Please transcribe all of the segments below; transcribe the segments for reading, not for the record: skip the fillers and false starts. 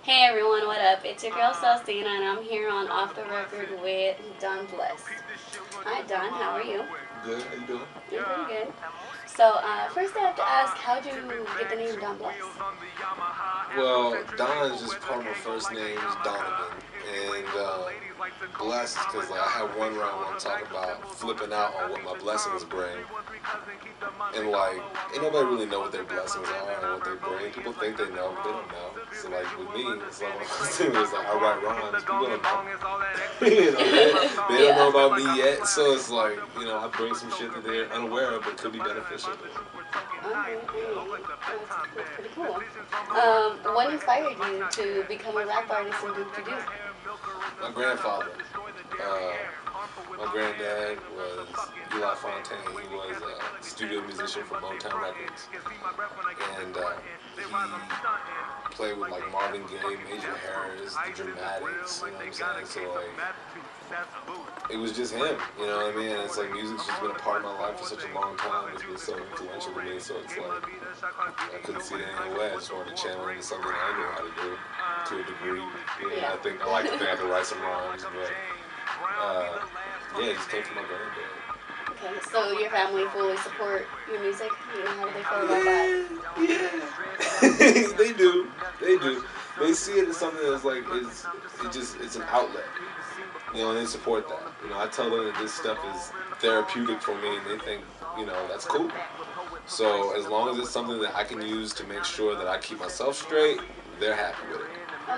Hey everyone, what up? It's your girl Celestina, and I'm here on Off the Record with Don Bless. Hi Don, how are you? Good. How you doing? I'm pretty good. So first I have to ask, how'd you get the name Don Bless? Well, Don is just part of my first name is Donovan, and blessed because like I had one round where I'm talking about flipping out on what my blessings bring, and like ain't nobody really know what their blessings are and what they bring. People think they know, but they don't know. So like with me, it's like one of those things. It's like I write rhymes, people don't know. They don't know about me yet, so it's like I bring some shit that they're unaware of, but could be beneficial. Alright, that's pretty cool. What inspired you to become a rap artist and do what you do? My grandfather. Uh, my granddad was Eli Fontaine. He was a studio musician for Motown Records, and he played with like Marvin Gaye, Major Harris, the Dramatics. You know what I'm saying? So like, it was just him. You know what I mean? And it's like music's just been a part of my life for such a long time. It's been so influential to me. So it's like I couldn't see it any other way. I just wanted to channel into something I knew how to do to a degree. I think I like to think I can write some rhymes, but yeah, it just came from my granddad. Okay, so your family fully support your music? How do they feel about that? Yeah. They do. They do. They see it as something that's like it's an outlet. And they support that. I tell them that this stuff is therapeutic for me, and they think, that's cool. So as long as it's something that I can use to make sure that I keep myself straight, they're happy with it.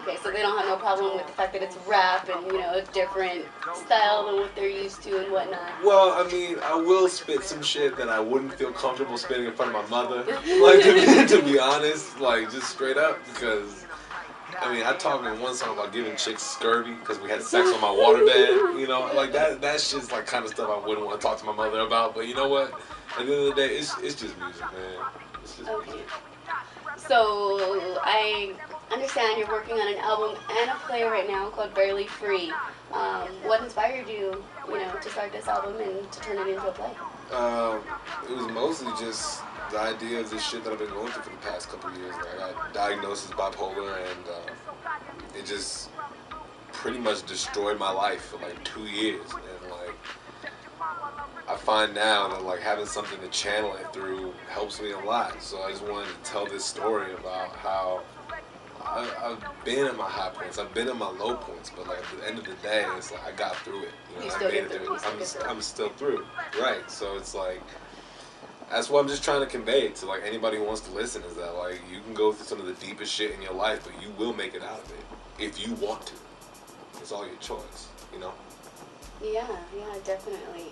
Okay, so they don't have no problem with the fact that it's rap and, a different style than what they're used to and whatnot. Well, I mean, I will spit some shit that I wouldn't feel comfortable spitting in front of my mother. Like, to be honest, like, just straight up, because I mean, I talked in one song about giving chicks scurvy because we had sex on my waterbed. Like that's just like kind of stuff I wouldn't want to talk to my mother about. But you know what? At the end of the day, it's just music, man. It's just music. So I understand you're working on an album and a play right now called Barely Free. What inspired you, to start this album and to turn it into a play? It was mostly just the idea of this shit that I've been going through for the past couple of years. Like, I got diagnosed as bipolar, and it just pretty much destroyed my life for like 2 years. And like, I find now that like having something to channel it through helps me a lot. So I just wanted to tell this story about how I've been at my high points, I've been at my low points, but like at the end of the day, it's like I got through it. I made it through. I'm still through, right? So it's like that's what I'm just trying to convey to like anybody who wants to listen is that like you can go through some of the deepest shit in your life, but you will make it out of it if you want to. It's all your choice, Yeah, definitely.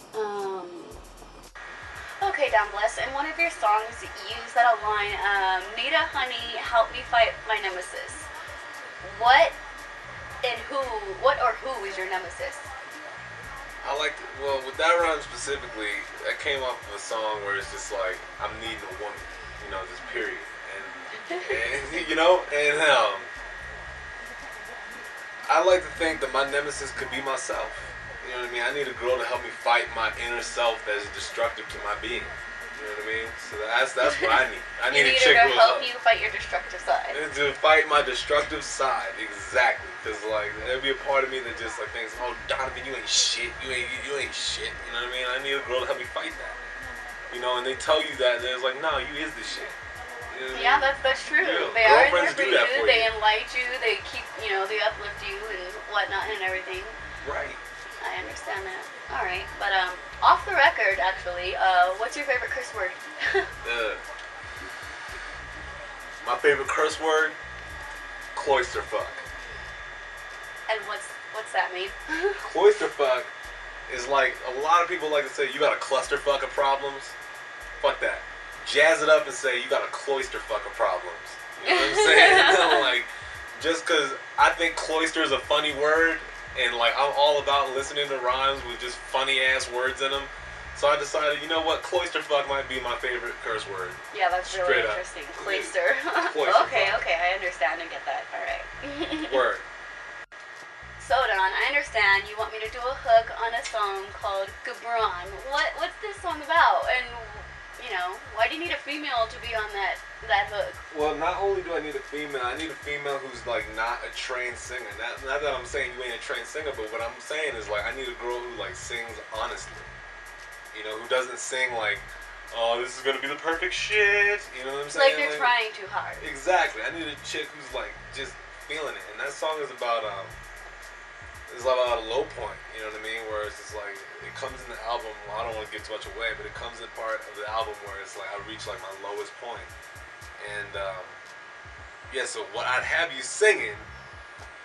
Okay, Don Bless, in one of your songs, you use that line, Nita, honey, help me fight my nemesis. What or who is your nemesis? Well, with that rhyme specifically, that came off of a song where it's just like, I'm needing a woman, just period. And I like to think that my nemesis could be myself. You know what I mean? I need a girl to help me fight my inner self that is destructive to my being. You know what I mean? So that's what I need. I need a chick to help you fight your destructive side. To fight my destructive side, exactly. Because like there'd be a part of me that just like thinks, oh Donovan, you ain't shit. You ain't shit. You know what I mean? I need a girl to help me fight that. And they tell you that, and it's like, no, you is the shit. Yeah, that's true. Yeah, they are there for you. For they you. enlighten you. They keep, they uplift you and whatnot and everything. Right. I understand that. All right, but off the record, actually, what's your favorite curse word? My favorite curse word, cloisterfuck. And what's that mean? Cloisterfuck is like a lot of people like to say you got a clusterfuck of problems. Fuck that. Jazz it up and say you got a cloisterfuck of problems. You know what I'm saying? Like, just because I think cloister is a funny word. And like I'm all about listening to rhymes with just funny ass words in them, so I decided, you know what, cloisterfuck might be my favorite curse word. Yeah, that's really interesting. Cloister. Okay, I understand and get that. All right. Word. So Don, I understand you want me to do a hook on a song called Gabron. What's this song about? And why Why do you need a female to be on that hook? Well, not only do I need a female, I need a female who's like not a trained singer. Not that I'm saying you ain't a trained singer, but what I'm saying is like I need a girl who like sings honestly. You know, who doesn't sing like, oh, this is gonna be the perfect shit. You know what I'm saying? Like they're trying too hard. Exactly. I need a chick who's like just feeling it, and that song is about it's about a low point. You know what I mean? Where it's just like it comes in the album. Well, I don't want to give too much away, but it comes in part of the album where it's like I reach like my lowest point, and yeah. So what I'd have you singing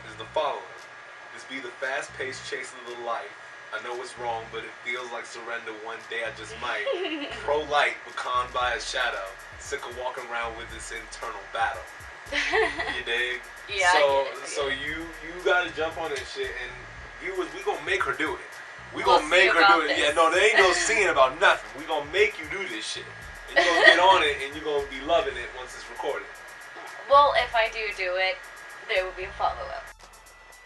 is the following: This be the fast-paced chase of the life. I know it's wrong, but it feels like surrender. One day I just might. Pro-light, but conned by a shadow. Sick of walking around with this internal battle. You dig? Yeah. So you gotta jump on this shit, and viewers, we gonna make her do it. We We'll gonna make see her do about it. this. Yeah, no, there ain't no singing about nothing. We gonna make you do this shit, and you gonna get on it, and you gonna be loving it once it's recorded. Well, if I do it, there will be a follow-up.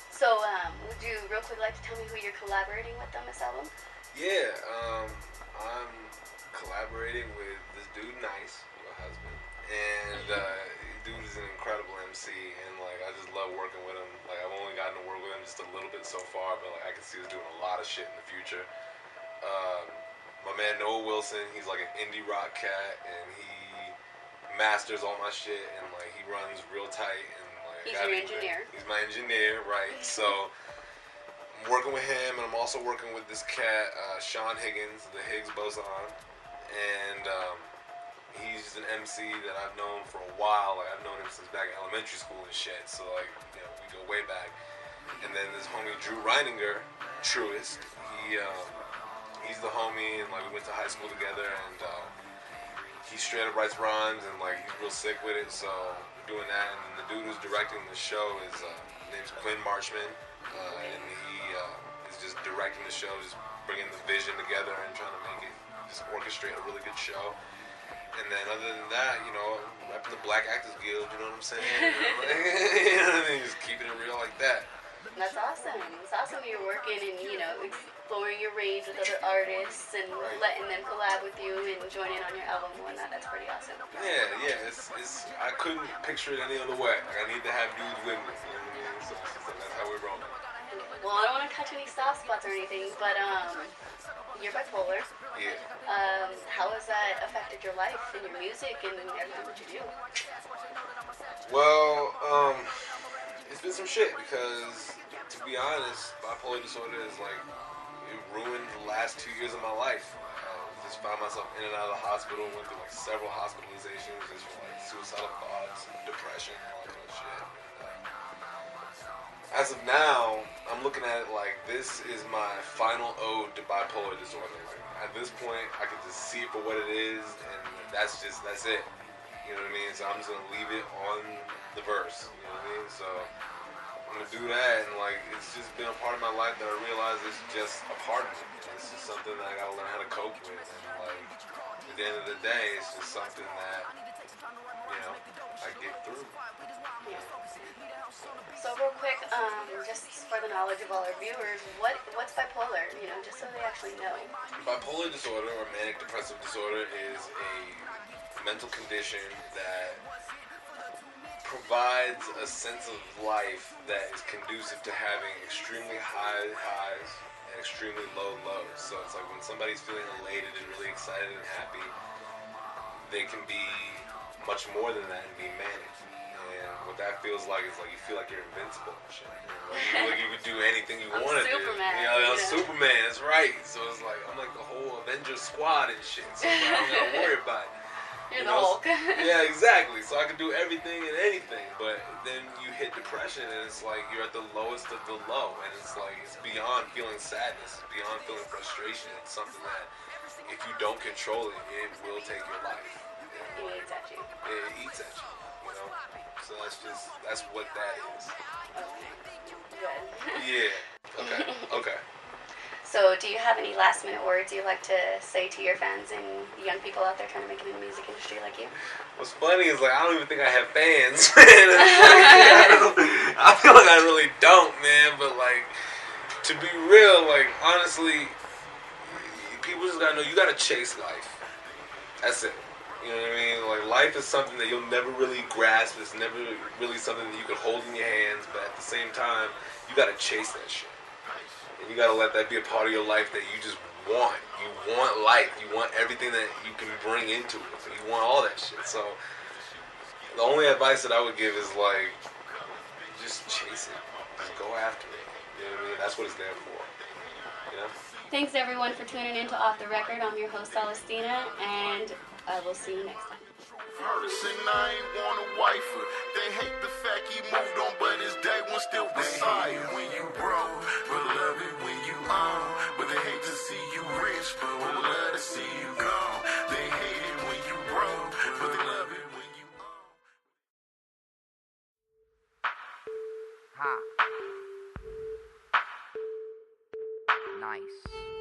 So, would you real quick like to tell me who you're collaborating with on this album? Yeah, I'm collaborating with this dude, Nice, your husband, and dude is an incredible MC, and like I just love working with him. Like I've only gotten to work with him just a little bit so far, but like I can see us doing a lot of shit in the future. My man Noah Wilson, he's like an indie rock cat, and he masters all my shit, and like he runs real tight, and like He's your engineer. He's my engineer, right? So I'm working with him, and I'm also working with this cat, Sean Higgins, the Higgs boson, and he's an MC that I've known for a while. Like I've known him since back in elementary school and shit. So like, you know, we go way back. And then this homie Drew Reininger, Truist, he's the homie, and like we went to high school together, and he straight up writes rhymes, and like he's real sick with it. So we're doing that, and then the dude who's directing the show is name's Quinn Marchman, and he is just directing the show, just bringing the vision together and trying to make it just orchestrate a really good show. And then other than that, you know, repping the Black Actors Guild, you know what I'm saying? You know what I mean? Just keeping it real like that. That's awesome. It's awesome you're working and, you know, exploring your range with other artists and letting them collab with you and join in on your album and whatnot. That's pretty awesome. Yeah. It's I couldn't picture it any other way. Like I need to have dudes with me. You know what I mean? So that's how we're rolling. Well, I don't want to touch any soft spots or anything, but you're bipolar. Yeah. How has that affected your life and your music and everything that you do? Well, it's been some shit because, to be honest, bipolar disorder is like, it ruined the last 2 years of my life. Just found myself in and out of the hospital, went through like several hospitalizations just for like suicidal thoughts, depression, all that kind of shit. As of now, I'm looking at it like this is my final ode to bipolar disorder. Like, at this point, I can just see it for what it is, and that's it. You know what I mean? So I'm just gonna leave it on the verse. You know what I mean? So I'm gonna do that, and like it's just been a part of my life that I realize is just a part of me. It's just something that I gotta learn how to cope with, and like at the end of the day, it's just something that I get through. Yeah. So real quick, just for the knowledge of all our viewers, what's bipolar? You know, just so they actually know. Bipolar disorder or manic depressive disorder is a mental condition that provides a sense of life that is conducive to having extremely high highs and extremely low lows. So it's like when somebody's feeling elated and really excited and happy, they can be much more than that and be manic. And what that feels like is like you feel like you're invincible and shit. Like you feel like you could do anything you want to do. I'm Superman, that's right. So it's like I'm like the whole Avengers squad and shit. So it's like, I don't gotta worry about it. You're the Hulk. Yeah, exactly. So I can do everything and anything, but then you hit depression and it's like you're at the lowest of the low, and it's like it's beyond feeling sadness, it's beyond feeling frustration. It's something that if you don't control it, it will take your life. It eats at you. It eats at you, you know? So that's what that is. Okay. Good. Yeah. Okay. So, do you have any last-minute words you'd like to say to your fans and young people out there trying to make it in the music industry like you? What's funny is, like, I don't even think I have fans, man. I feel like I really don't, man. But, like, to be real, like, honestly, people just gotta know you gotta chase life. That's it. You know what I mean? Like, life is something that you'll never really grasp. It's never really something that you can hold in your hands. But at the same time, you gotta chase that shit. And you gotta let that be a part of your life that you just want. You want life. You want everything that you can bring into it. So you want all that shit. So the only advice that I would give is like, just chase it. Just go after it. You know what I mean? That's what it's there for. You know? Thanks everyone for tuning in to Off the Record. I'm your host Celestina, and I will see you next time. Saying I ain't want a wifer. They hate the fact he moved on, but his day one still beside you. When you broke, but love it when you own. But they hate to see you rich, but would love to see you gone. They hate it when you broke, but they love it when you own. Ha. Nice.